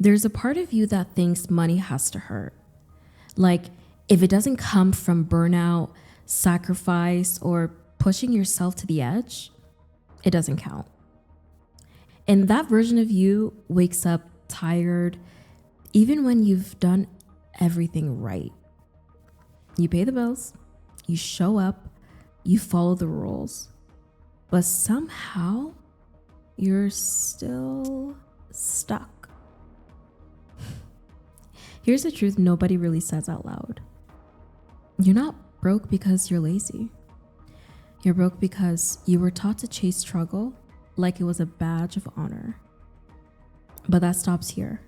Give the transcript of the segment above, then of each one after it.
There's a part of you that thinks money has to hurt. Like, if it doesn't come from burnout, sacrifice, or pushing yourself to the edge, it doesn't count. And that version of you wakes up tired, even when you've done everything right. You pay the bills, you show up, you follow the rules, but somehow you're still stuck. Here's the truth nobody really says out loud. You're not broke because you're lazy. You're broke because you were taught to chase struggle like it was a badge of honor. But that stops here.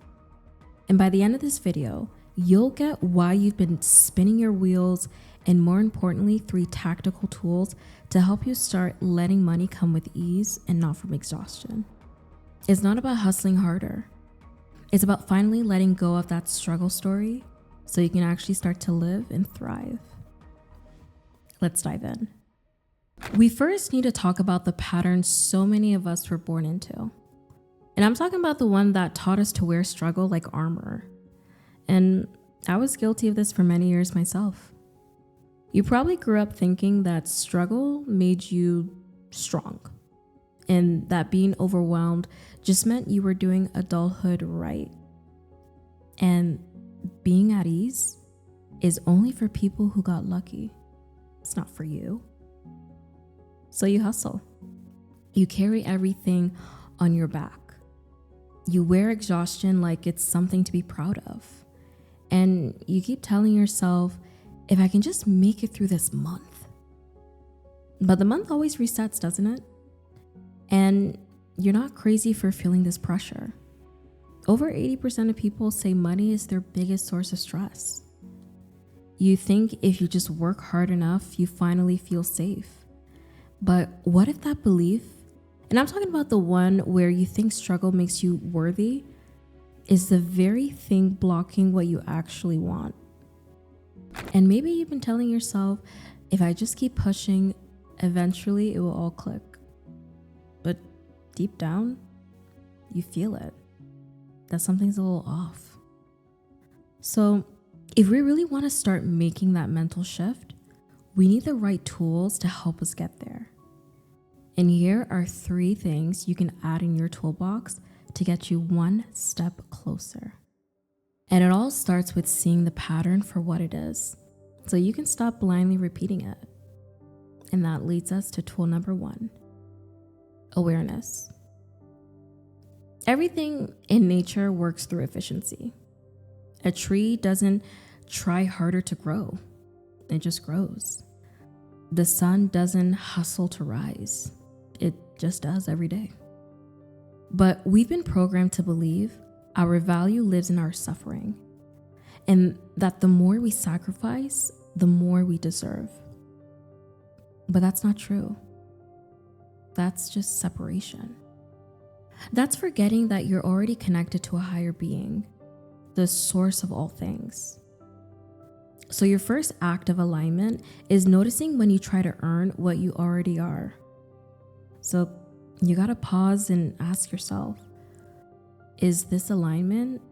And by the end of this video, you'll get why you've been spinning your wheels, and more importantly, 3 tactical tools to help you start letting money come with ease and not from exhaustion. It's not about hustling harder. It's about finally letting go of that struggle story so you can actually start to live and thrive. Let's dive in. We first need to talk about the patterns so many of us were born into. And I'm talking about the one that taught us to wear struggle like armor. And I was guilty of this for many years myself. You probably grew up thinking that struggle made you strong, and that being overwhelmed just meant you were doing adulthood right. And being at ease is only for people who got lucky. It's not for you. So you hustle. You carry everything on your back. You wear exhaustion like it's something to be proud of. And you keep telling yourself, if I can just make it through this month. But the month always resets, doesn't it? And you're not crazy for feeling this pressure. Over 80% of people say money is their biggest source of stress. You think if you just work hard enough, you finally feel safe. But what if that belief, and I'm talking about the one where you think struggle makes you worthy, is the very thing blocking what you actually want? And maybe you've been telling yourself, if I just keep pushing, eventually it will all click. But deep down, you feel it, that something's a little off. So if we really want to start making that mental shift, we need the right tools to help us get there. And here are 3 things you can add in your toolbox to get you one step closer. And it all starts with seeing the pattern for what it is, so you can stop blindly repeating it. And that leads us to tool number 1, awareness. Everything in nature works through efficiency. A tree doesn't try harder to grow, it just grows. The sun doesn't hustle to rise, it just does every day. But we've been programmed to believe our value lives in our suffering, and that the more we sacrifice, the more we deserve. But that's not true. That's just separation. That's forgetting that you're already connected to a higher being, the source of all things. So your first act of alignment is noticing when you try to earn what you already are. So you gotta pause and ask yourself, is this alignment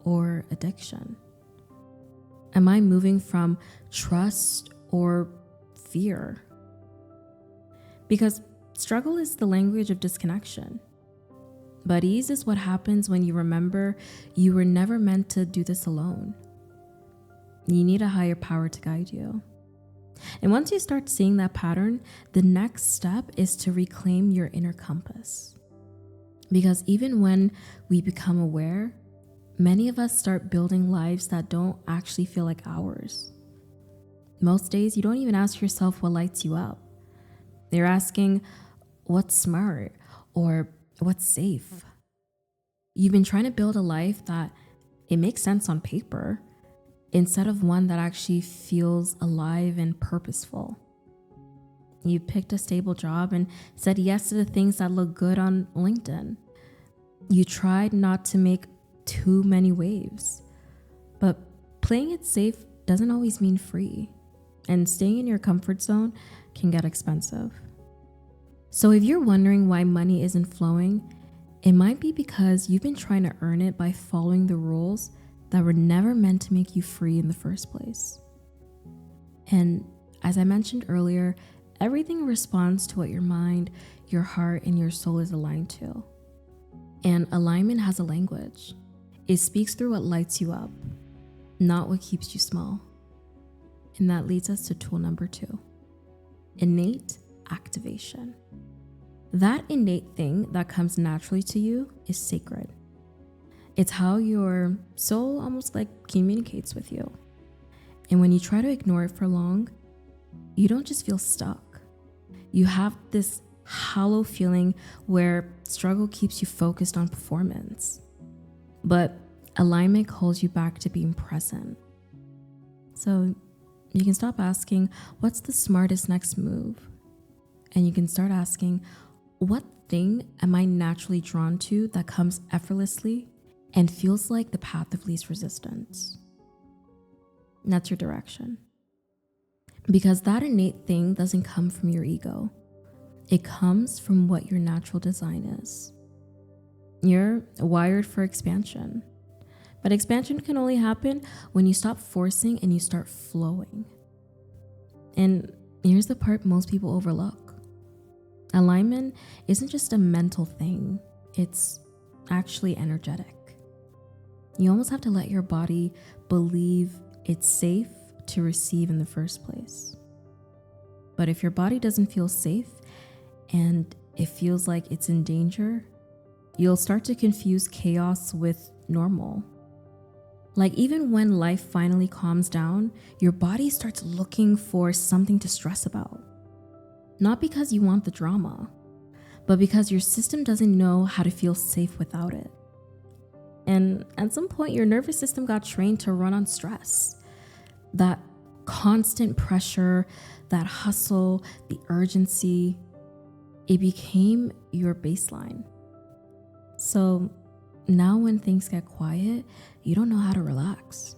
or addiction? Am I moving from trust or fear? Because struggle is the language of disconnection. But ease is what happens when you remember you were never meant to do this alone. You need a higher power to guide you. And once you start seeing that pattern, the next step is to reclaim your inner compass. Because even when we become aware, many of us start building lives that don't actually feel like ours. Most days, you don't even ask yourself what lights you up. You're asking, what's smart or what's safe? You've been trying to build a life that it makes sense on paper, instead of one that actually feels alive and purposeful. You picked a stable job and said yes to the things that look good on LinkedIn. You tried not to make too many waves, but playing it safe doesn't always mean free, and staying in your comfort zone can get expensive. So if you're wondering why money isn't flowing, It might be because you've been trying to earn it by following the rules that were never meant to make you free in the first place. And as I mentioned earlier, everything responds to what your mind, your heart, and your soul is aligned to. And alignment has a language. It speaks through what lights you up, not what keeps you small. And that leads us to tool number 2, innate activation. That innate thing that comes naturally to you is sacred. It's how your soul almost like communicates with you. And when you try to ignore it for long, you don't just feel stuck. You have this hollow feeling where struggle keeps you focused on performance. But alignment calls you back to being present. So you can stop asking, what's the smartest next move? And you can start asking, what thing am I naturally drawn to that comes effortlessly and feels like the path of least resistance? And that's your direction. Because that innate thing doesn't come from your ego. It comes from what your natural design is. You're wired for expansion. But expansion can only happen when you stop forcing and you start flowing. And here's the part most people overlook. Alignment isn't just a mental thing. It's actually energetic. You almost have to let your body believe it's safe to receive in the first place. But if your body doesn't feel safe and it feels like it's in danger, you'll start to confuse chaos with normal. Like even when life finally calms down, your body starts looking for something to stress about. Not because you want the drama, but because your system doesn't know how to feel safe without it. And at some point, your nervous system got trained to run on stress. That constant pressure, that hustle, the urgency, it became your baseline. So now when things get quiet, you don't know how to relax.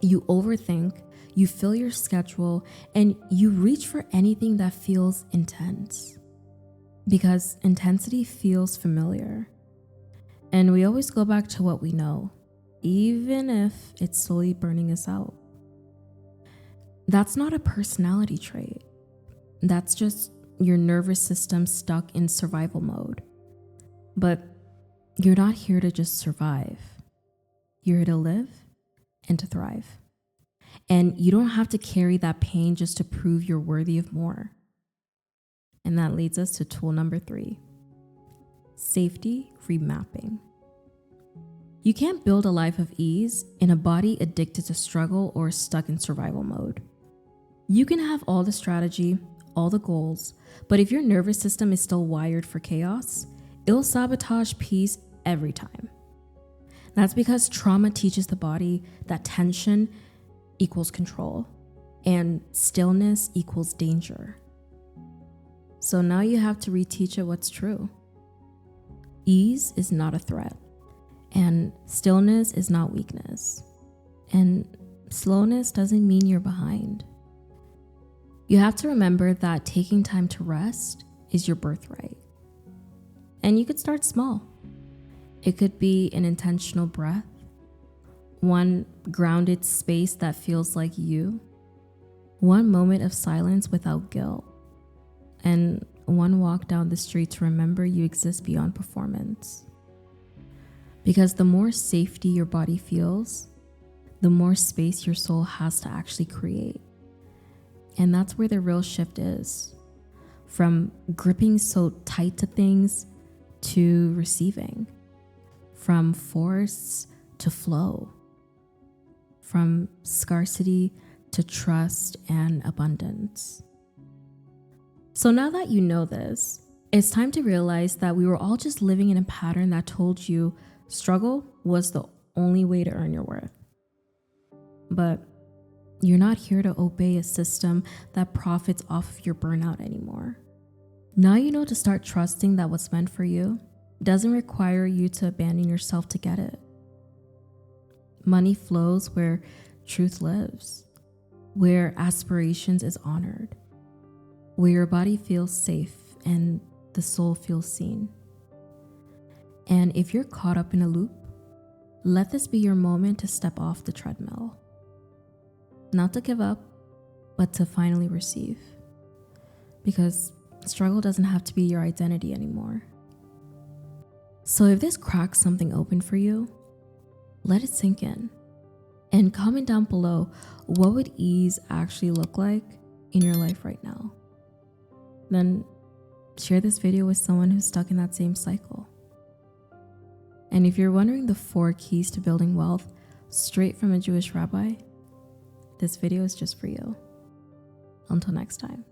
You overthink, you fill your schedule, and you reach for anything that feels intense. Because intensity feels familiar. And we always go back to what we know, even if it's slowly burning us out. That's not a personality trait. That's just your nervous system stuck in survival mode. But you're not here to just survive. You're here to live and to thrive. And you don't have to carry that pain just to prove you're worthy of more. And that leads us to tool number 3, safety remapping. You can't build a life of ease in a body addicted to struggle or stuck in survival mode. You can have all the strategy, all the goals, but if your nervous system is still wired for chaos, it'll sabotage peace every time. That's because trauma teaches the body that tension equals control and stillness equals danger. So now you have to reteach it what's true. Ease is not a threat, and stillness is not weakness, and slowness doesn't mean you're behind. You have to remember that taking time to rest is your birthright. And you could start small. It could be an intentional breath, one grounded space that feels like you, one moment of silence without guilt, and one walk down the street to remember you exist beyond performance. Because the more safety your body feels, the more space your soul has to actually create. And that's where the real shift is. From gripping so tight to things to receiving. From force to flow. From scarcity to trust and abundance. So now that you know this, it's time to realize that we were all just living in a pattern that told you struggle was the only way to earn your worth. But you're not here to obey a system that profits off of your burnout anymore. Now you know to start trusting that what's meant for you doesn't require you to abandon yourself to get it. Money flows where truth lives, where aspirations is honored, where your body feels safe and the soul feels seen. And if you're caught up in a loop, let this be your moment to step off the treadmill. Not to give up, but to finally receive. Because struggle doesn't have to be your identity anymore. So if this cracks something open for you, let it sink in. And comment down below, what would ease actually look like in your life right now? Then share this video with someone who's stuck in that same cycle. And if you're wondering the 4 keys to building wealth straight from a Jewish rabbi, this video is just for you. Until next time.